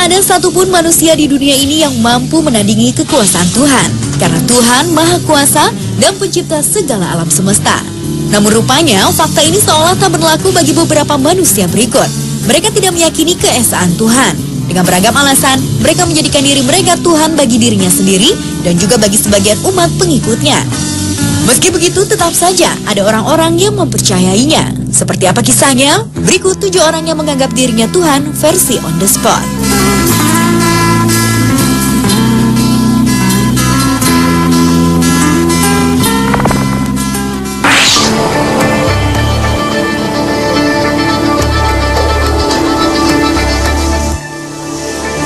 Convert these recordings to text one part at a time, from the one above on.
Tak ada satupun manusia di dunia ini yang mampu menandingi kekuasaan Tuhan, karena Tuhan Maha Kuasa dan pencipta segala alam semesta. Namun rupanya fakta ini seolah tak berlaku bagi beberapa manusia berikut. Mereka tidak meyakini keesaan Tuhan. Dengan beragam alasan, mereka menjadikan diri mereka Tuhan bagi dirinya sendiri dan juga bagi sebagian umat pengikutnya. Meski begitu, tetap saja ada orang-orang yang mempercayainya. Seperti apa kisahnya? Berikut 7 orang yang menganggap dirinya Tuhan versi on the spot.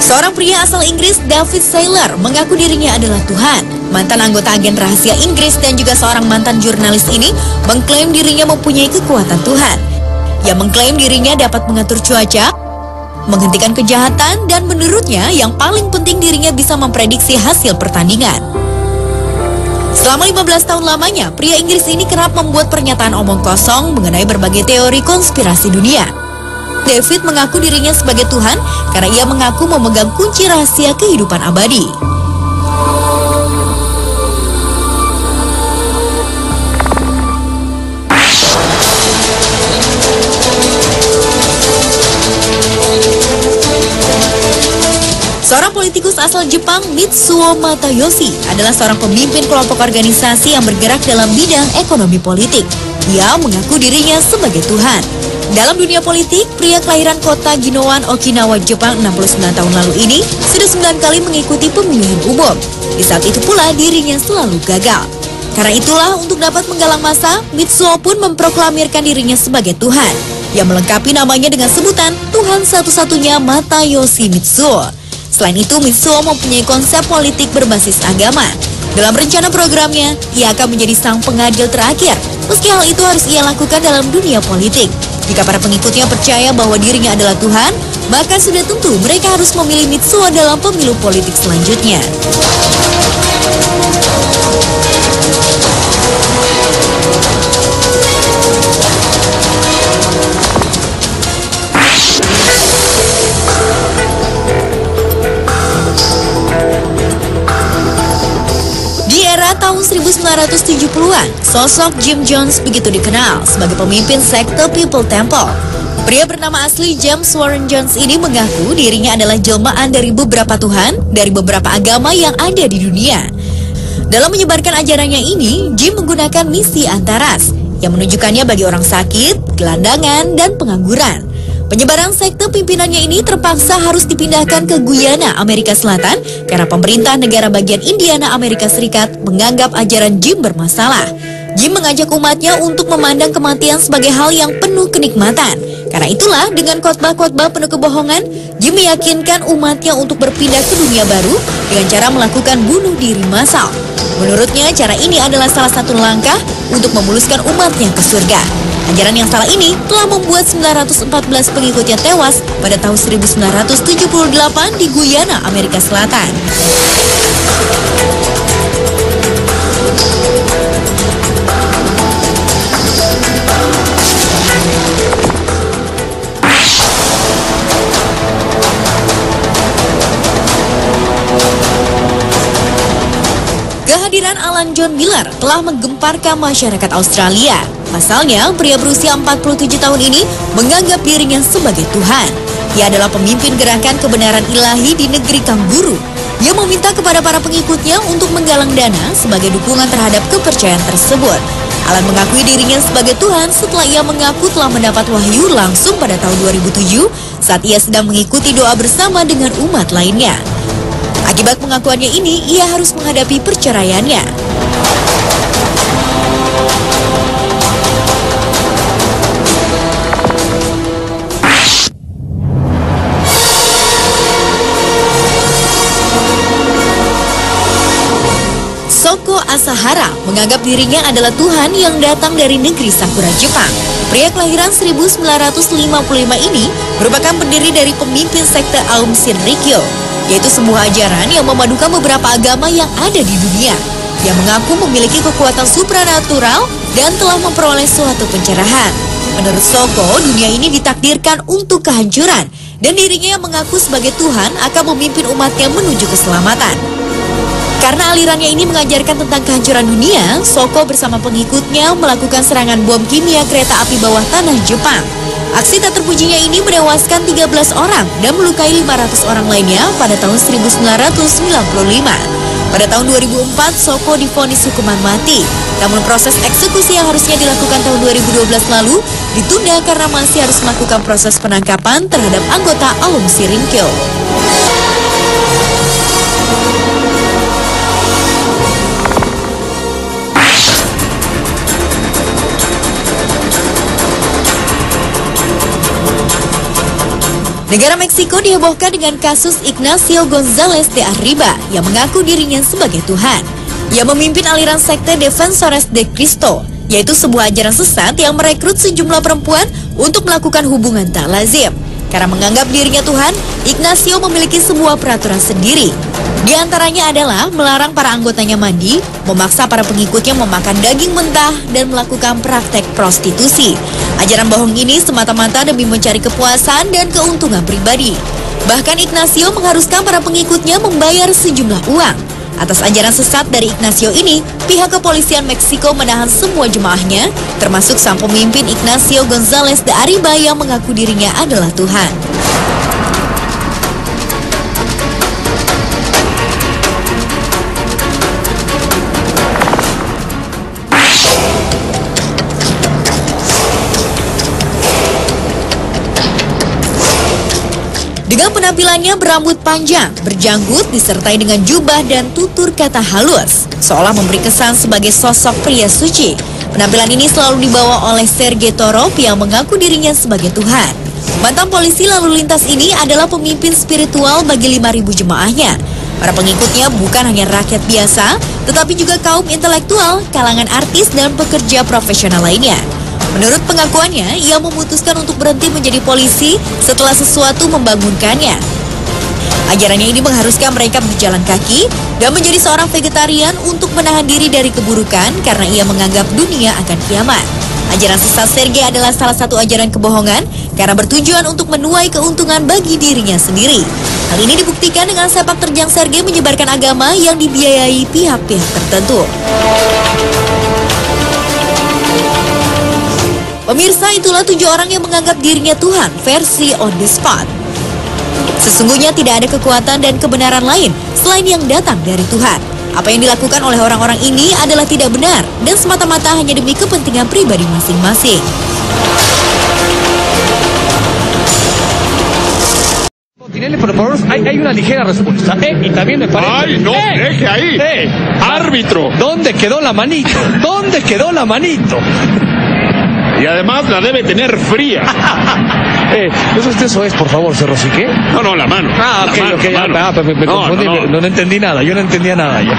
Seorang pria asal Inggris, David Saylor, mengaku dirinya adalah Tuhan. Mantan anggota agen rahasia Inggris dan juga seorang mantan jurnalis ini mengklaim dirinya mempunyai kekuatan Tuhan. Ia mengklaim dirinya dapat mengatur cuaca, menghentikan kejahatan, dan menurutnya yang paling penting dirinya bisa memprediksi hasil pertandingan. Selama 15 tahun lamanya, pria Inggris ini kerap membuat pernyataan omong kosong mengenai berbagai teori konspirasi dunia. David mengaku dirinya sebagai Tuhan karena ia mengaku memegang kunci rahasia kehidupan abadi. Seorang politikus asal Jepang, Mitsuo Matayoshi, adalah seorang pemimpin kelompok organisasi yang bergerak dalam bidang ekonomi politik. Ia mengaku dirinya sebagai Tuhan. Dalam dunia politik, pria kelahiran kota Ginowan, Okinawa, Jepang 69 tahun lalu ini sudah 9 kali mengikuti pemilihan umum. Di saat itu pula dirinya selalu gagal. Karena itulah untuk dapat menggalang massa, Mitsuo pun memproklamirkan dirinya sebagai Tuhan. Yang melengkapi namanya dengan sebutan Tuhan satu-satunya Matayoshi Mitsuo. Selain itu, Mitsuo mempunyai konsep politik berbasis agama. Dalam rencana programnya, ia akan menjadi sang pengadil terakhir. Meski hal itu harus ia lakukan dalam dunia politik. Jika para pengikutnya percaya bahwa dirinya adalah Tuhan, maka sudah tentu mereka harus memilih Mitsuo dalam pemilu politik selanjutnya. Tahun 1970-an, sosok Jim Jones begitu dikenal sebagai pemimpin sekte People Temple. Pria bernama asli James Warren Jones ini mengaku dirinya adalah jelmaan dari beberapa tuhan dari beberapa agama yang ada di dunia. Dalam menyebarkan ajarannya ini, Jim menggunakan misi antaras yang menunjukkannya bagi orang sakit, gelandangan, dan pengangguran. Penyebaran sekte pimpinannya ini terpaksa harus dipindahkan ke Guyana, Amerika Selatan karena pemerintah negara bagian Indiana, Amerika Serikat menganggap ajaran Jim bermasalah. Jim mengajak umatnya untuk memandang kematian sebagai hal yang penuh kenikmatan. Karena itulah dengan khotbah-khotbah penuh kebohongan, Jim meyakinkan umatnya untuk berpindah ke dunia baru dengan cara melakukan bunuh diri massal. Menurutnya cara ini adalah salah satu langkah untuk memuluskan umatnya ke surga. Ajaran yang salah ini telah membuat 914 pengikutnya tewas pada tahun 1978 di Guyana, Amerika Selatan. Kehadiran Alan John Miller telah menggemparkan masyarakat Australia. Pasalnya, pria berusia 47 tahun ini menganggap dirinya sebagai Tuhan. Ia adalah pemimpin gerakan kebenaran ilahi di negeri Kangguru. Ia meminta kepada para pengikutnya untuk menggalang dana sebagai dukungan terhadap kepercayaan tersebut. Alan mengakui dirinya sebagai Tuhan setelah ia mengaku telah mendapat wahyu langsung pada tahun 2007 saat ia sedang mengikuti doa bersama dengan umat lainnya. Akibat pengakuannya ini, ia harus menghadapi perceraiannya. Shoko Asahara menganggap dirinya adalah Tuhan yang datang dari negeri Sakura, Jepang. Pria kelahiran 1955 ini merupakan pendiri dari pemimpin sekte Aum Shinrikyo, yaitu sebuah ajaran yang memadukan beberapa agama yang ada di dunia. Ia mengaku memiliki kekuatan supranatural dan telah memperoleh suatu pencerahan. Menurut Shoko, dunia ini ditakdirkan untuk kehancuran dan dirinya yang mengaku sebagai Tuhan akan memimpin umatnya menuju keselamatan. Karena alirannya ini mengajarkan tentang kehancuran dunia, Soko bersama pengikutnya melakukan serangan bom kimia kereta api bawah tanah Jepang. Aksi tak terpujinya ini menewaskan 13 orang dan melukai 500 orang lainnya pada tahun 1995. Pada tahun 2004, Soko divonis hukuman mati. Namun proses eksekusi yang harusnya dilakukan tahun 2012 lalu ditunda karena masih harus melakukan proses penangkapan terhadap anggota Aum Sirinkyo. Negara Meksiko dihebohkan dengan kasus Ignacio González de Arriba yang mengaku dirinya sebagai Tuhan. Ia memimpin aliran sekte Defensores de Cristo, yaitu sebuah ajaran sesat yang merekrut sejumlah perempuan untuk melakukan hubungan tak lazim. Karena menganggap dirinya Tuhan, Ignacio memiliki sebuah peraturan sendiri. Di antaranya adalah melarang para anggotanya mandi, memaksa para pengikutnya memakan daging mentah, dan melakukan praktek prostitusi. Ajaran bohong ini semata-mata demi mencari kepuasan dan keuntungan pribadi. Bahkan Ignacio mengharuskan para pengikutnya membayar sejumlah uang. Atas ajaran sesat dari Ignacio ini, pihak kepolisian Meksiko menahan semua jemaahnya, termasuk sang pemimpin Ignacio González de Arriba yang mengaku dirinya adalah Tuhan. Dengan penampilannya berambut panjang, berjanggut, disertai dengan jubah dan tutur kata halus, seolah memberi kesan sebagai sosok pria suci. Penampilan ini selalu dibawa oleh Sergei Torov yang mengaku dirinya sebagai Tuhan. Mantan polisi lalu lintas ini adalah pemimpin spiritual bagi 5.000 jemaahnya. Para pengikutnya bukan hanya rakyat biasa, tetapi juga kaum intelektual, kalangan artis, dan pekerja profesional lainnya. Menurut pengakuannya, ia memutuskan untuk berhenti menjadi polisi setelah sesuatu membangunkannya. Ajarannya ini mengharuskan mereka berjalan kaki dan menjadi seorang vegetarian untuk menahan diri dari keburukan karena ia menganggap dunia akan kiamat. Ajaran sesat Sergei adalah salah satu ajaran kebohongan karena bertujuan untuk menuai keuntungan bagi dirinya sendiri. Hal ini dibuktikan dengan sepak terjang Sergei menyebarkan agama yang dibiayai pihak-pihak tertentu. Pemirsa, itulah 7 orang yang menganggap dirinya Tuhan versi on the spot. Sesungguhnya tidak ada kekuatan dan kebenaran lain selain yang datang dari Tuhan. Apa yang dilakukan oleh orang-orang ini adalah tidak benar dan semata-mata hanya demi kepentingan pribadi masing-masing. Tinelli, por favor, hay una ligera respuesta. Y también me parece... ¡Ay, no! ¡Deje ahí! ¡Árbitro! ¿Dónde quedó la manito? ¿Dónde quedó la manito? Y además la debe tener fría. Eso es, por favor, Cerro, ¿sí qué? No, la mano. Ah, ok, la mano, me confundí, no entendí nada, yo no entendía nada ya.